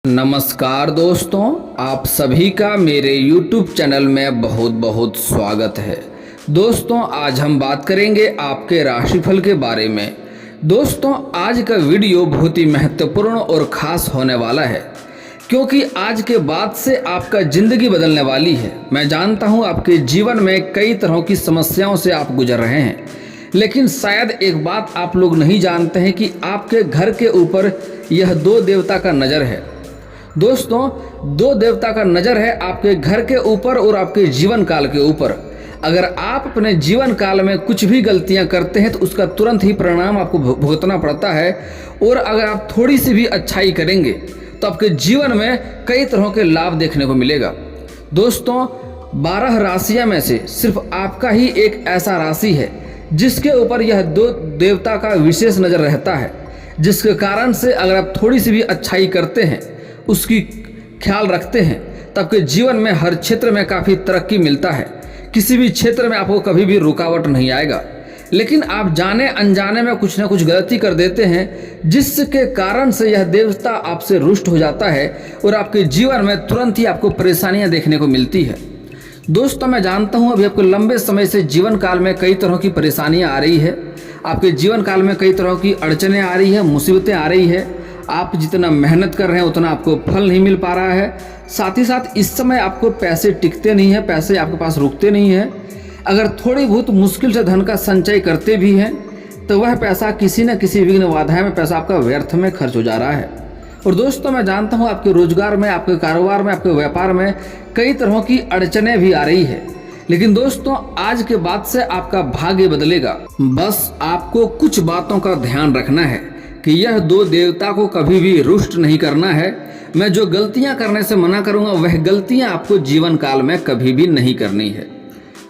नमस्कार दोस्तों, आप सभी का मेरे YouTube चैनल में बहुत बहुत स्वागत है। दोस्तों, आज हम बात करेंगे आपके राशिफल के बारे में। दोस्तों, आज का वीडियो बहुत ही महत्वपूर्ण और ख़ास होने वाला है, क्योंकि आज के बाद से आपका ज़िंदगी बदलने वाली है। मैं जानता हूँ आपके जीवन में कई तरह की समस्याओं से आप गुजर रहे हैं, लेकिन शायद एक बात आप लोग नहीं जानते हैं कि आपके घर के ऊपर यह दो देवता का नज़र है। दोस्तों, दो देवता का नज़र है आपके घर के ऊपर और आपके जीवन काल के ऊपर। अगर आप अपने जीवन काल में कुछ भी गलतियां करते हैं तो उसका तुरंत ही परिणाम आपको भुगतना पड़ता है, और अगर आप थोड़ी सी भी अच्छाई करेंगे तो आपके जीवन में कई तरह के लाभ देखने को मिलेगा। दोस्तों, 12 राशियां में से सिर्फ आपका ही एक ऐसा राशि है जिसके ऊपर यह दो देवता का विशेष नज़र रहता है, जिसके कारण से अगर आप थोड़ी सी भी अच्छाई करते हैं, उसकी ख्याल रखते हैं, तो आपके जीवन में हर क्षेत्र में काफ़ी तरक्की मिलता है। किसी भी क्षेत्र में आपको कभी भी रुकावट नहीं आएगा। लेकिन आप जाने अनजाने में कुछ ना कुछ गलती कर देते हैं, जिसके कारण से यह देवता आपसे रुष्ट हो जाता है और आपके जीवन में तुरंत ही आपको परेशानियां देखने को मिलती है। दोस्तों, मैं जानता हूं अभी आपको लंबे समय से जीवन काल में कई तरह की परेशानियां आ रही है। आपके जीवन काल में कई तरह की अड़चनें आ रही है, मुसीबतें आ रही है। आप जितना मेहनत कर रहे हैं उतना आपको फल नहीं मिल पा रहा है। साथ ही साथ इस समय आपको पैसे टिकते नहीं हैं, पैसे आपके पास रुकते नहीं हैं। अगर थोड़ी बहुत मुश्किल से धन का संचय करते भी हैं तो वह पैसा किसी न किसी विघ्न बाधाएं में पैसा आपका व्यर्थ में खर्च हो जा रहा है। और दोस्तों, मैं जानता हूँ आपके रोजगार में, आपके कारोबार में, आपके व्यापार में कई तरह की अड़चनें भी आ रही है। लेकिन दोस्तों, आज के बाद से आपका भाग्य बदलेगा। बस आपको कुछ बातों का ध्यान रखना है कि यह दो देवता को कभी भी रुष्ट नहीं करना है। मैं जो गलतियां करने से मना करूंगा वह गलतियां आपको जीवन काल में कभी भी नहीं करनी है।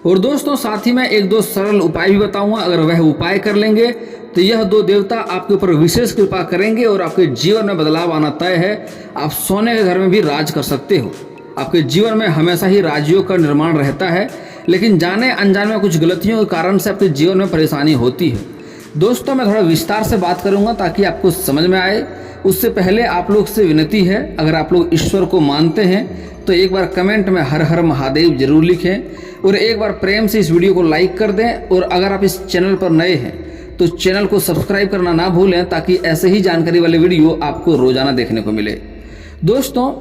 और दोस्तों, साथ ही मैं एक दो सरल उपाय भी बताऊंगा। अगर वह उपाय कर लेंगे तो यह दो देवता आपके ऊपर विशेष कृपा करेंगे और आपके जीवन में बदलाव आना तय है। आप सोने के घर में भी राज कर सकते हो। आपके जीवन में हमेशा ही राज्यों का निर्माण रहता है, लेकिन जाने अनजाने में कुछ गलतियों के कारण से आपके जीवन में परेशानी होती है। दोस्तों, मैं थोड़ा विस्तार से बात करूंगा ताकि आपको समझ में आए। उससे पहले आप लोग से विनती है, अगर आप लोग ईश्वर को मानते हैं तो एक बार कमेंट में हर हर महादेव जरूर लिखें और एक बार प्रेम से इस वीडियो को लाइक कर दें। और अगर आप इस चैनल पर नए हैं तो चैनल को सब्सक्राइब करना ना भूलें, ताकि ऐसे ही जानकारी वाले वीडियो आपको रोजाना देखने को मिले। दोस्तों,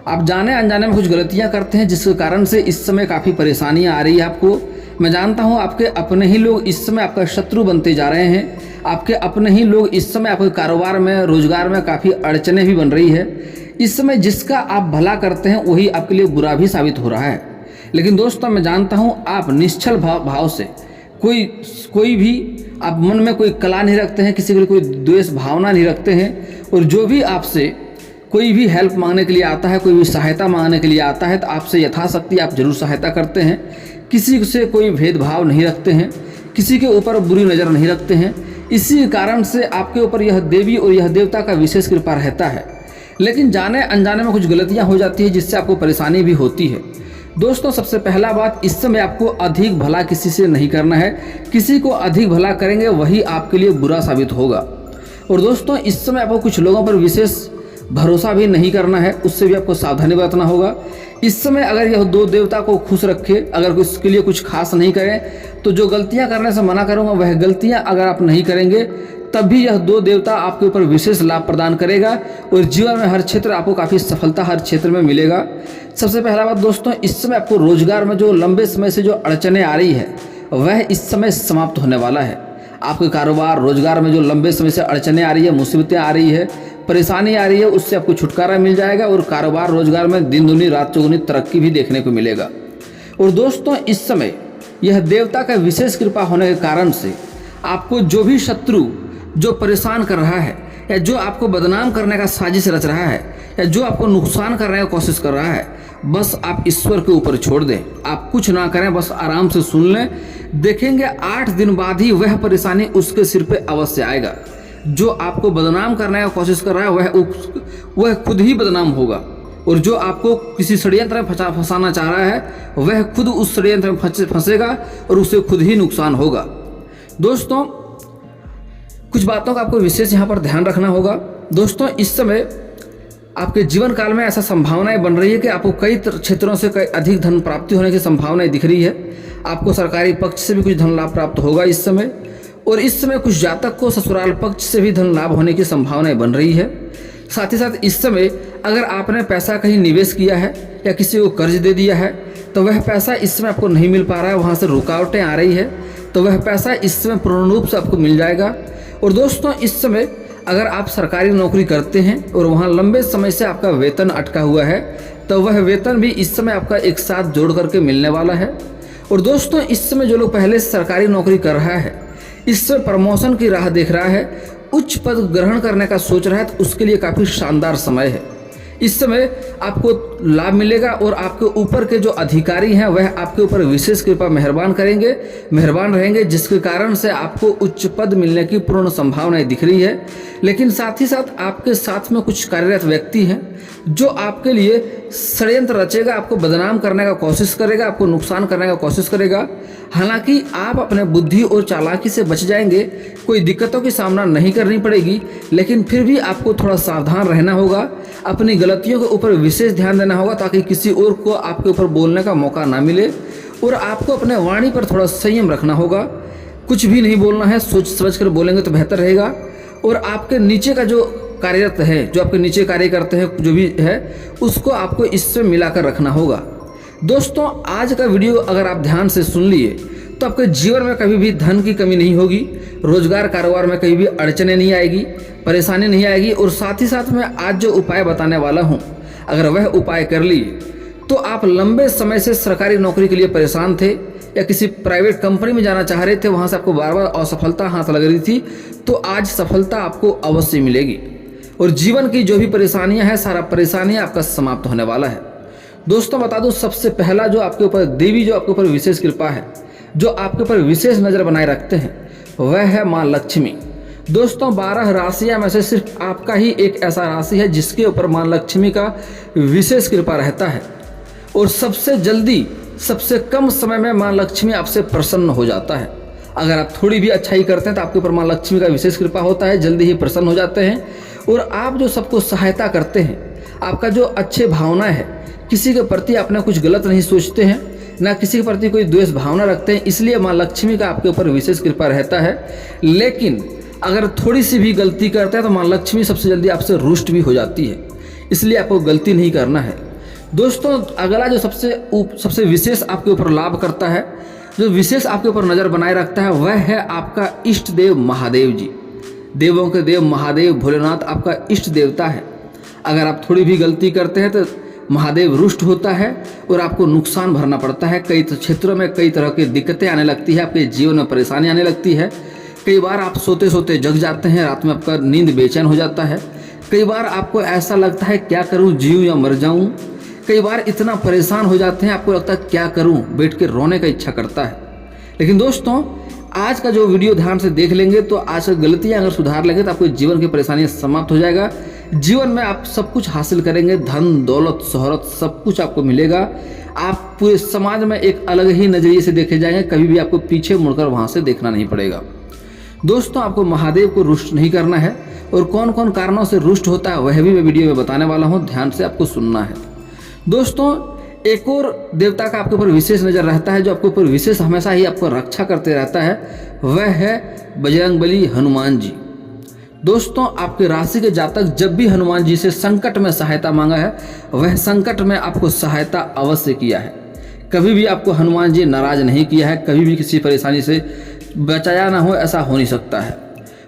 आप जाने अनजाने में कुछ गलतियाँ करते हैं जिसके कारण से इस समय काफ़ी परेशानियाँ आ रही है आपको। मैं जानता हूं आपके अपने ही लोग इस समय आपका शत्रु बनते जा रहे हैं। आपके अपने ही लोग इस समय आपके कारोबार में, रोजगार में काफ़ी अड़चनें भी बन रही है। इस समय जिसका आप भला करते हैं वही आपके लिए बुरा भी साबित हो रहा है। लेकिन दोस्तों, मैं जानता हूं आप निश्चल भाव से कोई भी आप मन में कोई कला नहीं रखते हैं, किसी के लिए कोई द्वेष भावना नहीं रखते हैं। और जो भी आपसे कोई भी हेल्प मांगने के लिए आता है, कोई भी सहायता मांगने के लिए आता है, तो आपसे यथाशक्ति आप जरूर सहायता करते हैं। किसी से कोई भेदभाव नहीं रखते हैं, किसी के ऊपर बुरी नज़र नहीं रखते हैं। इसी कारण से आपके ऊपर यह देवी और यह देवता का विशेष कृपा रहता है। लेकिन जाने अनजाने में कुछ गलतियां हो जाती है जिससे आपको परेशानी भी होती है। दोस्तों, सबसे पहला बात, इस समय आपको अधिक भला किसी से नहीं करना है। किसी को अधिक भला करेंगे वही आपके लिए बुरा साबित होगा। और दोस्तों, इस समय आपको कुछ लोगों पर विशेष भरोसा भी नहीं करना है, उससे भी आपको सावधानी बरतना होगा। इस समय अगर यह दो देवता को खुश रखे, अगर उसके लिए कुछ खास नहीं करें, तो जो गलतियां करने से मना करूंगा वह गलतियां अगर आप नहीं करेंगे तब भी यह दो देवता आपके ऊपर विशेष लाभ प्रदान करेगा और जीवन में हर क्षेत्र आपको काफ़ी सफलता हर क्षेत्र में मिलेगा। सबसे पहला बात दोस्तों, इस समय आपको रोजगार में जो लंबे समय से जो अड़चनें आ रही है वह इस समय समाप्त होने वाला है। आपके कारोबार, रोजगार में जो लंबे समय से अड़चनें आ रही है, मुसीबतें आ रही है, परेशानी आ रही है, उससे आपको छुटकारा मिल जाएगा और कारोबार, रोजगार में दिन दूनी रात चौगुनी तरक्की भी देखने को मिलेगा। और दोस्तों, इस समय यह देवता का विशेष कृपा होने के कारण से आपको जो भी शत्रु जो परेशान कर रहा है, या जो आपको बदनाम करने का साजिश रच रहा है, या जो आपको नुकसान करने की कोशिश कर रहा है, बस आप ईश्वर के ऊपर छोड़ दें। आप कुछ ना करें, बस आराम से सुन लें। देखेंगे 8 दिन बाद ही वह परेशानी उसके सिर पे अवश्य आएगा। जो आपको बदनाम करने की कोशिश कर रहा है वह खुद ही बदनाम होगा, और जो आपको किसी षड्यंत्र में फंसाना चाह रहा है वह खुद उस षड्यंत्र में फंसेगा और उसे खुद ही नुकसान होगा। दोस्तों, कुछ बातों का आपको विशेष यहाँ पर ध्यान रखना होगा। दोस्तों, इस समय आपके जीवन काल में ऐसा संभावनाएं बन रही है कि आपको कई क्षेत्रों से कई अधिक धन प्राप्ति होने की संभावनाएं दिख रही है। आपको सरकारी पक्ष से भी कुछ धन लाभ प्राप्त होगा इस समय, और इस समय कुछ जातक को ससुराल पक्ष से भी धन लाभ होने की संभावनाएं बन रही है। साथ ही साथ इस समय अगर आपने पैसा कहीं निवेश किया है या किसी को कर्ज दे दिया है तो वह पैसा इस समय आपको नहीं मिल पा रहा है, वहाँ से रुकावटें आ रही है, तो वह पैसा इस समय पूर्ण रूप से आपको मिल जाएगा। और दोस्तों इस समय अगर आप सरकारी नौकरी करते हैं और वहाँ लंबे समय से आपका वेतन अटका हुआ है तो वह वेतन भी इस समय आपका एक साथ जोड़ करके मिलने वाला है। और दोस्तों इस समय जो लोग पहले से सरकारी नौकरी कर रहा है, इस समय प्रमोशन की राह देख रहा है, उच्च पद ग्रहण करने का सोच रहा है, तो उसके लिए काफ़ी शानदार समय है। इस समय आपको लाभ मिलेगा और आपके ऊपर के जो अधिकारी हैं वह आपके ऊपर विशेष कृपा मेहरबान रहेंगे, जिसके कारण से आपको उच्च पद मिलने की पूर्ण संभावनाएं दिख रही है। लेकिन साथ ही साथ आपके साथ में कुछ कार्यरत व्यक्ति हैं जो आपके लिए षड्यंत्र रचेगा, आपको बदनाम करने का कोशिश करेगा, आपको नुकसान करने का कोशिश करेगा। हालांकि आप अपने बुद्धि और चालाकी से बच जाएंगे, कोई दिक्कतों की सामना नहीं करनी पड़ेगी, लेकिन फिर भी आपको थोड़ा सावधान रहना होगा, अपनी गलतियों के ऊपर विशेष ध्यान देना होगा ताकि किसी और को आपके ऊपर बोलने का मौका ना मिले। और आपको अपने वाणी पर थोड़ा संयम रखना होगा, कुछ भी नहीं बोलना है, सोच समझ कर बोलेंगे तो बेहतर रहेगा। और आपके नीचे का जो कार्यरत है, जो आपके नीचे कार्य करते हैं, जो भी है, उसको आपको इससे मिलाकर रखना होगा। दोस्तों आज का वीडियो अगर आप ध्यान से सुन लिए तो आपके जीवन में कभी भी धन की कमी नहीं होगी, रोजगार कारोबार में कहीं भी अड़चने नहीं आएगी, परेशानी नहीं आएगी। और साथ ही साथ मैं आज जो उपाय बताने वाला हूँ, अगर वह उपाय कर लिए तो आप लंबे समय से सरकारी नौकरी के लिए परेशान थे या किसी प्राइवेट कंपनी में जाना चाह रहे थे, वहाँ से आपको बार बार असफलता हाथ लग रही थी, तो आज सफलता आपको अवश्य मिलेगी और जीवन की जो भी परेशानियां हैं, सारा परेशानियां आपका समाप्त होने वाला है। दोस्तों बता दूं, सबसे पहला जो आपके ऊपर देवी जो आपके ऊपर विशेष कृपा है, जो आपके ऊपर विशेष नज़र बनाए रखते हैं, वह है माँ लक्ष्मी। दोस्तों 12 राशियां में से सिर्फ आपका ही एक ऐसा राशि है जिसके ऊपर माँ लक्ष्मी का विशेष कृपा रहता है, और सबसे जल्दी सबसे कम समय में माँ लक्ष्मी आपसे प्रसन्न हो जाता है। अगर आप थोड़ी भी अच्छाई करते हैं तो आपके ऊपर माँ लक्ष्मी का विशेष कृपा होता है, जल्दी ही प्रसन्न हो जाते हैं। और आप जो सबको सहायता करते हैं, आपका जो अच्छे भावना है, किसी के प्रति आपने कुछ गलत नहीं सोचते हैं, ना किसी के प्रति कोई द्वेष भावना रखते हैं, इसलिए माँ लक्ष्मी का आपके ऊपर विशेष कृपा रहता है। लेकिन अगर थोड़ी सी भी गलती करते हैं तो माँ लक्ष्मी सबसे जल्दी आपसे रुष्ट भी हो जाती है, इसलिए आपको गलती नहीं करना है। दोस्तों अगला जो सबसे विशेष आपके ऊपर लाभ करता है, जो विशेष आपके ऊपर नज़र बनाए रखता है, वह है आपका इष्ट देव महादेव जी। देवों के देव महादेव भोलेनाथ आपका इष्ट देवता है। अगर आप थोड़ी भी गलती करते हैं तो महादेव रुष्ट होता है और आपको नुकसान भरना पड़ता है। कई क्षेत्रों में कई तरह की दिक्कतें आने लगती है, आपके जीवन में परेशानी आने लगती है। कई बार आप सोते सोते जग जाते हैं, रात में आपका नींद बेचैन हो जाता है। कई बार आपको ऐसा लगता है क्या करूं, जीऊं या मर जाऊं। कई बार इतना परेशान हो जाते हैं, आपको लगता है क्या करूं, बैठ के रोने का इच्छा करता है। लेकिन दोस्तों आज का जो वीडियो ध्यान से देख लेंगे तो आज की गलतियां अगर सुधार लेंगे तो आपको जीवन की परेशानियां समाप्त हो जाएगा। जीवन में आप सब कुछ हासिल करेंगे, धन दौलत शोहरत सब कुछ आपको मिलेगा। आप पूरे समाज में एक अलग ही नज़रिए से देखे जाएंगे, कभी भी आपको पीछे मुड़कर वहाँ से देखना नहीं पड़ेगा। दोस्तों आपको महादेव को रुष्ट नहीं करना है, और कौन कौन कारणों से रुष्ट होता है वह भी मैं वीडियो में बताने वाला हूँ, ध्यान से आपको सुनना है। दोस्तों एक और देवता का आपके ऊपर विशेष नज़र रहता है, जो आपके ऊपर विशेष हमेशा ही आपको रक्षा करते रहता है, वह है बजरंगबली हनुमान जी। दोस्तों आपके राशि के जातक जब भी हनुमान जी से संकट में सहायता मांगा है, वह संकट में आपको सहायता अवश्य किया है। कभी भी आपको हनुमान जी नाराज नहीं किया है, कभी भी किसी परेशानी से बचाया ना हो, ऐसा हो नहीं सकता है।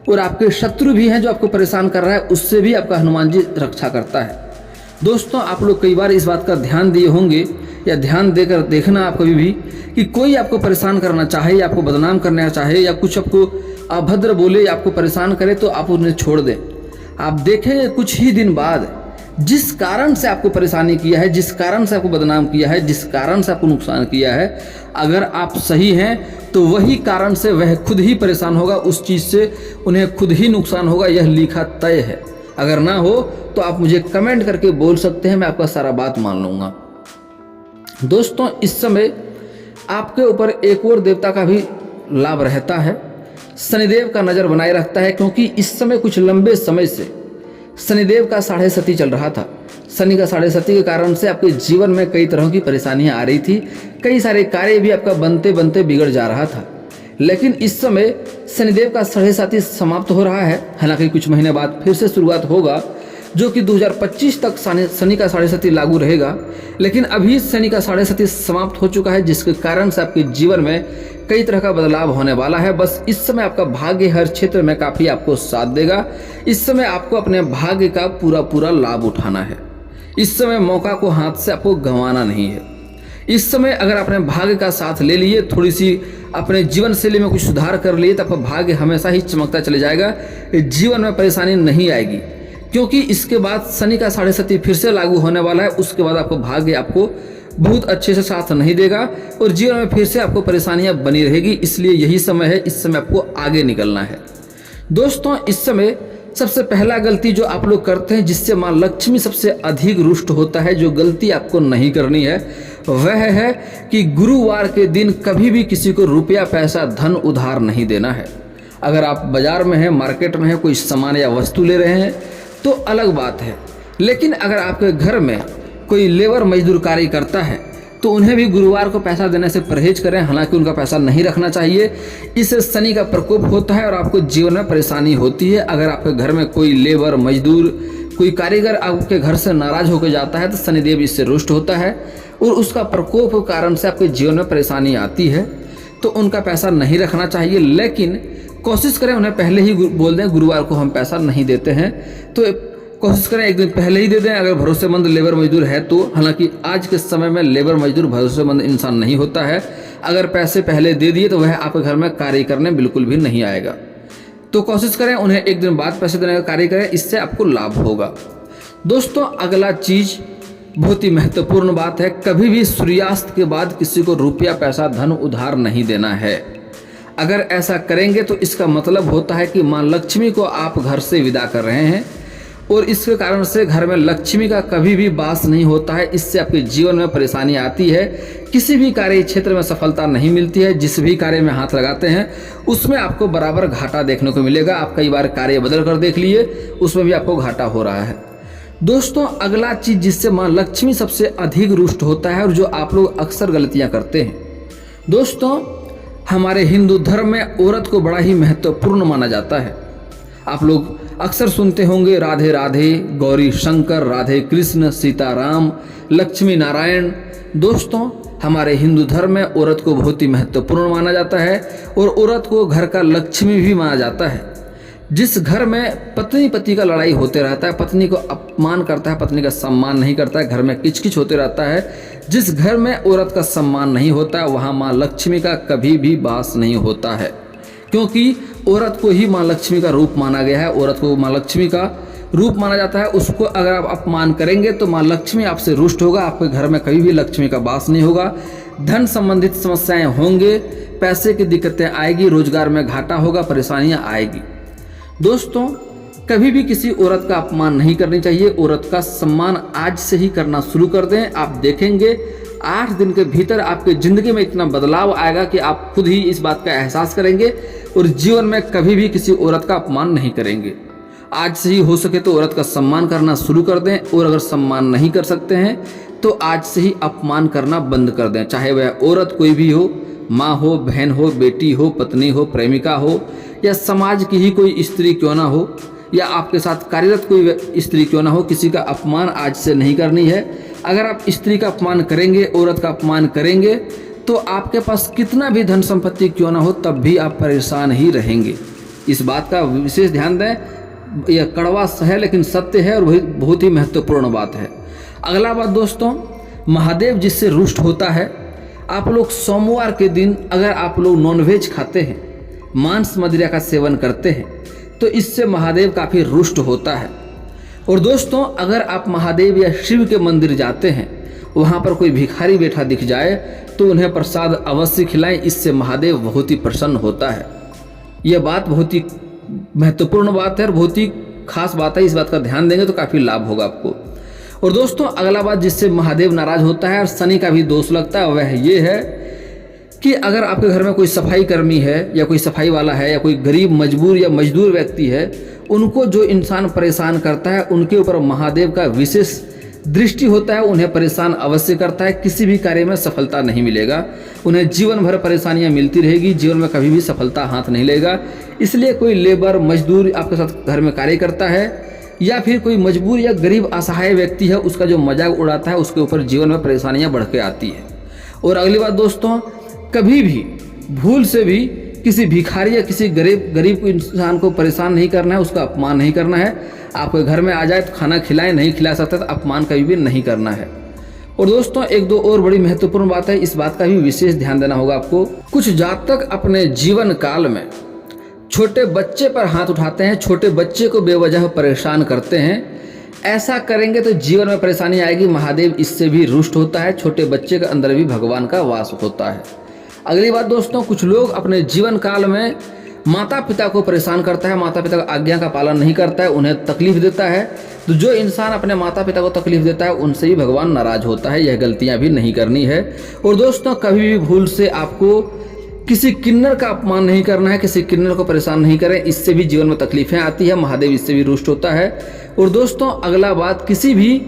और आपके शत्रु भी हैं जो आपको परेशान कर रहा है, उससे भी आपका हनुमान जी रक्षा करता है। दोस्तों आप लोग कई बार इस बात का ध्यान दिए होंगे या ध्यान देकर देखना आप कभी भी कि कोई आपको परेशान करना चाहे या आपको बदनाम करना चाहे या कुछ आपको अभद्र बोले या आपको परेशान करे तो आप उन्हें छोड़ दें। आप देखेंगे कुछ ही दिन बाद जिस कारण से आपको परेशानी किया है, जिस कारण से आपको बदनाम किया है, जिस कारण से आपको नुकसान किया है, अगर आप सही हैं तो वही कारण से वह खुद ही परेशान होगा, उस चीज़ से उन्हें खुद ही नुकसान होगा, यह लिखा तय है। अगर ना हो तो आप मुझे कमेंट करके बोल सकते हैं, मैं आपका सारा बात मान लूँगा। दोस्तों इस समय आपके ऊपर एक और देवता का भी लाभ रहता है, शनिदेव का नज़र बनाए रखता है, क्योंकि इस समय कुछ लंबे समय से शनिदेव का 7.5 चल रहा था। शनि का 7.5 के कारण से आपके जीवन में कई तरह की परेशानियां आ रही थी, कई सारे कार्य भी आपका बनते बनते बिगड़ जा रहा था। लेकिन इस समय शनिदेव का 7.5 समाप्त हो रहा है। हालांकि कुछ महीने बाद फिर से शुरुआत होगा, जो कि 2025 तक शनि का 7.5 लागू रहेगा। लेकिन अभी शनि का 7.5 समाप्त हो चुका है, जिसके कारण से आपके जीवन में कई तरह का बदलाव होने वाला है। बस इस समय आपका भाग्य हर क्षेत्र में काफ़ी आपको साथ देगा। इस समय आपको अपने भाग्य का पूरा पूरा लाभ उठाना है। इस समय मौका को हाथ से आपको गंवाना नहीं है। इस समय अगर आपने भाग्य का साथ ले लिए, थोड़ी सी अपने जीवन शैली में कुछ सुधार कर लिए, तो आपका भाग्य हमेशा ही चमकता चले जाएगा। जीवन में परेशानी नहीं आएगी, क्योंकि इसके बाद शनि का 7.5 फिर से लागू होने वाला है। उसके बाद आपको भाग्य आपको बहुत अच्छे से साथ नहीं देगा और जीवन में फिर से आपको परेशानियां बनी रहेगी। इसलिए यही समय है, इस समय आपको आगे निकलना है। दोस्तों, इस समय सबसे पहला गलती जो आप लोग करते हैं, जिससे माँ लक्ष्मी सबसे अधिक रुष्ट होता है, जो गलती आपको नहीं करनी है, वह है कि गुरुवार के दिन कभी भी किसी को रुपया पैसा धन उधार नहीं देना है। अगर आप बाजार में हैं, मार्केट में हैं, कोई सामान या वस्तु ले रहे हैं तो अलग बात है। लेकिन अगर आपके घर में कोई लेबर मजदूर कार्य करता है तो उन्हें भी गुरुवार को पैसा देने से परहेज करें। हालांकि उनका पैसा नहीं रखना चाहिए, इससे शनि का प्रकोप होता है और आपको जीवन में परेशानी होती है। अगर आपके घर में कोई लेबर मजदूर, कोई कारीगर आपके घर से नाराज होकर जाता है तो शनिदेव इससे रुष्ट होता है और उसका प्रकोप के कारण से आपके जीवन में परेशानी आती है। तो उनका पैसा नहीं रखना चाहिए, लेकिन कोशिश करें उन्हें पहले ही बोल दें गुरुवार को हम पैसा नहीं देते हैं, तो कोशिश करें एक दिन पहले ही दे दें अगर भरोसेमंद लेबर मजदूर है तो। हालांकि आज के समय में लेबर मजदूर भरोसेमंद इंसान नहीं होता है। अगर पैसे पहले दे दिए तो वह आपके घर में कार्य करने बिल्कुल भी नहीं आएगा। तो कोशिश करें उन्हें एक दिन बाद पैसे देने का कार्य करें, इससे आपको लाभ होगा। दोस्तों, अगला चीज बहुत ही महत्वपूर्ण बात है, कभी भी सूर्यास्त के बाद किसी को रुपया पैसा धन उधार नहीं देना है। अगर ऐसा करेंगे तो इसका मतलब होता है कि माँ लक्ष्मी को आप घर से विदा कर रहे हैं और इसके कारण से घर में लक्ष्मी का कभी भी वास नहीं होता है। इससे आपके जीवन में परेशानी आती है, किसी भी कार्य क्षेत्र में सफलता नहीं मिलती है। जिस भी कार्य में हाथ लगाते हैं उसमें आपको बराबर घाटा देखने को मिलेगा। आप कई बार कार्य बदल कर देख लिए, उसमें भी आपको घाटा हो रहा है। दोस्तों, अगला चीज जिससे माँ लक्ष्मी सबसे अधिक रुष्ट होता है और जो आप लोग अक्सर गलतियां करते हैं, दोस्तों हमारे हिंदू धर्म में औरत को बड़ा ही महत्वपूर्ण माना जाता है। आप लोग अक्सर सुनते होंगे राधे राधे, गौरी शंकर, राधे कृष्ण, सीताराम, लक्ष्मी नारायण। दोस्तों, हमारे हिंदू धर्म में औरत को बहुत ही महत्वपूर्ण माना जाता है और औरत को घर का लक्ष्मी भी माना जाता है। जिस घर में पत्नी पति का लड़ाई होते रहता है, पत्नी को अपमान करता है, पत्नी का सम्मान नहीं करता है, घर में किचकिच होते रहता है, जिस घर में औरत का सम्मान नहीं होता है वहाँ माँ लक्ष्मी का कभी भी वास नहीं होता है। क्योंकि औरत को ही माँ लक्ष्मी का रूप माना गया है, औरत को माँ लक्ष्मी का रूप माना जाता है। उसको अगर आप अपमान करेंगे तो माँ लक्ष्मी आपसे रुष्ट होगा, आपके घर में कभी भी लक्ष्मी का वास नहीं होगा। धन संबंधित समस्याएं होंगे, पैसे की दिक्कतें आएगी, रोजगार में घाटा होगा, परेशानियां आएगी। दोस्तों, कभी भी किसी औरत का अपमान नहीं करनी चाहिए। औरत का सम्मान आज से ही करना शुरू कर दें। आप देखेंगे 8 दिन के भीतर आपके जिंदगी में इतना बदलाव आएगा कि आप खुद ही इस बात का एहसास करेंगे और जीवन में कभी भी किसी औरत का अपमान नहीं करेंगे। आज से ही हो सके तो औरत का सम्मान करना शुरू कर दें, और अगर सम्मान नहीं कर सकते हैं तो आज से ही अपमान करना बंद कर दें। चाहे वह औरत कोई भी हो, माँ हो, बहन हो, बेटी हो, पत्नी हो, प्रेमिका हो, या समाज की ही कोई स्त्री क्यों ना हो, या आपके साथ कार्यरत कोई स्त्री क्यों ना हो, किसी का अपमान आज से नहीं करनी है। अगर आप स्त्री का अपमान करेंगे, औरत का अपमान करेंगे, तो आपके पास कितना भी धन संपत्ति क्यों ना हो तब भी आप परेशान ही रहेंगे। इस बात का विशेष ध्यान दें। यह कड़वा है लेकिन सत्य है और बहुत ही महत्वपूर्ण बात है। अगला बात दोस्तों, महादेव जिससे रुष्ट होता है, आप लोग सोमवार के दिन अगर आप लोग नॉनवेज खाते हैं, मांस मदिरा का सेवन करते हैं, तो इससे महादेव काफ़ी रुष्ट होता है। और दोस्तों, अगर आप महादेव या शिव के मंदिर जाते हैं, वहाँ पर कोई भिखारी बैठा दिख जाए तो उन्हें प्रसाद अवश्य खिलाएं, इससे महादेव बहुत ही प्रसन्न होता है। यह बात बहुत ही महत्वपूर्ण बात है और बहुत ही खास बात है। इस बात का ध्यान देंगे तो काफ़ी लाभ होगा आपको। और दोस्तों, अगला बात जिससे महादेव नाराज होता है और शनि का भी दोष लगता है, वह ये है कि अगर आपके घर में कोई सफाई कर्मी है या कोई सफाई वाला है या कोई गरीब मजबूर या मजदूर व्यक्ति है, उनको जो इंसान परेशान करता है उनके ऊपर महादेव का विशेष दृष्टि होता है उन्हें परेशान अवश्य करता है। किसी भी कार्य में सफलता नहीं मिलेगा, उन्हें जीवन भर परेशानियां मिलती रहेगी, जीवन में कभी भी सफलता हाथ नहीं लगेगा। इसलिए कोई लेबर मजदूर आपके साथ घर में कार्य करता है या फिर कोई मजबूर या गरीब असहाय व्यक्ति है, उसका जो मजाक उड़ाता है उसके ऊपर जीवन में परेशानियां बढ़ के आती है। और अगली बात दोस्तों, कभी भी भूल से भी किसी भिखारी या किसी गरीब इंसान को परेशान नहीं करना है, उसका अपमान नहीं करना है। आपके घर में आ जाए तो खाना खिलाएं, नहीं खिला सकता तो अपमान कभी भी नहीं करना है। और दोस्तों एक दो और बड़ी महत्वपूर्ण बात है, इस बात का भी विशेष ध्यान देना होगा आपको। कुछ जातक अपने जीवन काल में छोटे बच्चे पर हाथ उठाते हैं, छोटे बच्चे को बेवजह परेशान करते हैं। ऐसा करेंगे तो जीवन में परेशानी आएगी, महादेव इससे भी रुष्ट होता है। छोटे बच्चे के अंदर भी भगवान का वास होता है। अगली बात दोस्तों, कुछ लोग अपने जीवन काल में माता पिता को परेशान करता है, माता पिता की आज्ञा का पालन नहीं करता है, उन्हें तकलीफ देता है। तो जो इंसान अपने माता पिता को तकलीफ देता है उनसे ही भगवान नाराज होता है। यह गलतियां भी नहीं करनी है। और दोस्तों कभी भी भूल से आपको किसी किन्नर का अपमान नहीं करना है, किसी किन्नर को परेशान नहीं करें, इससे भी जीवन में तकलीफें आती है, महादेव इससे भी रुष्ट होता है। और दोस्तों अगला बात, किसी भी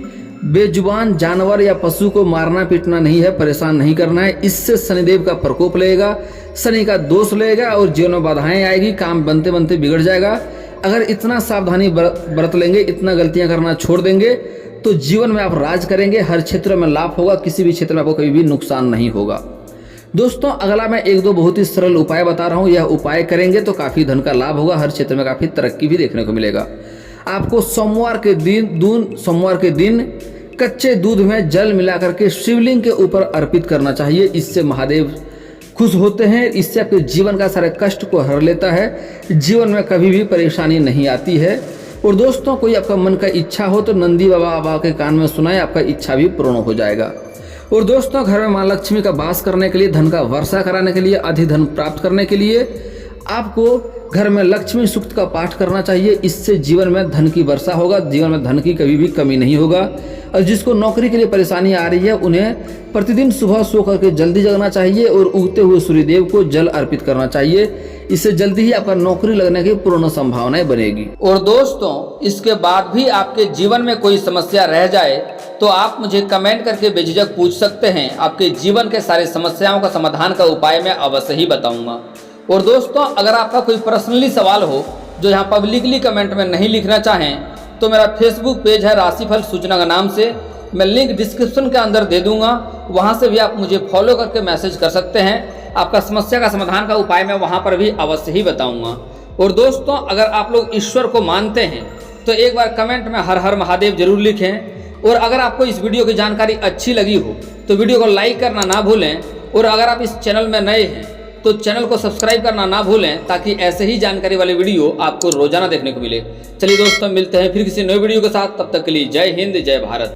बेजुबान जानवर या पशु को मारना पीटना नहीं है, परेशान नहीं करना है, इससे शनिदेव का प्रकोप लगेगा, शनि का दोष लगेगा और जीवन में बाधाएं आएगी, काम बनते बनते बिगड़ जाएगा। अगर इतना सावधानी बरत लेंगे, इतना गलतियां करना छोड़ देंगे तो जीवन में आप राज करेंगे, हर क्षेत्र में लाभ होगा, किसी भी क्षेत्र में आपको कभी भी नुकसान नहीं होगा। दोस्तों अगला मैं एक दो बहुत ही सरल उपाय बता रहा हूँ, यह उपाय करेंगे तो काफ़ी धन का लाभ होगा, हर क्षेत्र में काफ़ी तरक्की भी देखने को मिलेगा। आपको सोमवार के दिन कच्चे दूध में जल मिला करके शिवलिंग के ऊपर अर्पित करना चाहिए। इससे महादेव खुश होते हैं, इससे आपके जीवन का सारे कष्ट को हर लेता है, जीवन में कभी भी परेशानी नहीं आती है। और दोस्तों कोई आपका मन का इच्छा हो तो नंदी बाबा के कान में सुनाए, आपका इच्छा भी पूर्ण हो जाएगा। और दोस्तों घर में माँ लक्ष्मी का वास करने के लिए, धन का वर्षा कराने के लिए, अधिक धन प्राप्त करने के लिए आपको घर में लक्ष्मी सूक्त का पाठ करना चाहिए। इससे जीवन में धन की वर्षा होगा, जीवन में धन की कभी भी कमी नहीं होगा। और जिसको नौकरी के लिए परेशानी आ रही है उन्हें प्रतिदिन सुबह सो करके जल्दी जगना चाहिए और उगते हुए सूर्यदेव को जल अर्पित करना चाहिए। इससे जल्दी ही आपका नौकरी लगने की पूर्ण संभावनाएं बनेगी। और दोस्तों इसके बाद भी आपके जीवन में कोई समस्या रह जाए तो आप मुझे कमेंट करके बेझिझक पूछ सकते हैं, आपके जीवन के सारे समस्याओं का समाधान का उपाय मैं अवश्य ही बताऊंगा। और दोस्तों अगर आपका कोई पर्सनली सवाल हो जो यहाँ पब्लिकली कमेंट में नहीं लिखना चाहें तो मेरा फेसबुक पेज है राशिफल सूचना के नाम से, मैं लिंक डिस्क्रिप्शन के अंदर दे दूंगा, वहाँ से भी आप मुझे फॉलो करके मैसेज कर सकते हैं। आपका समस्या का समाधान का उपाय मैं वहाँ पर भी अवश्य ही बताऊंगा। और दोस्तों अगर आप लोग ईश्वर को मानते हैं तो एक बार कमेंट में हर हर महादेव जरूर लिखें। और अगर आपको इस वीडियो की जानकारी अच्छी लगी हो तो वीडियो को लाइक करना ना भूलें। और अगर आप इस चैनल में नए हैं तो चैनल को सब्सक्राइब करना ना भूलें, ताकि ऐसे ही जानकारी वाले वीडियो आपको रोजाना देखने को मिले। चलिए दोस्तों मिलते हैं फिर किसी नए वीडियो के साथ, तब तक के लिए जय हिंद जय भारत।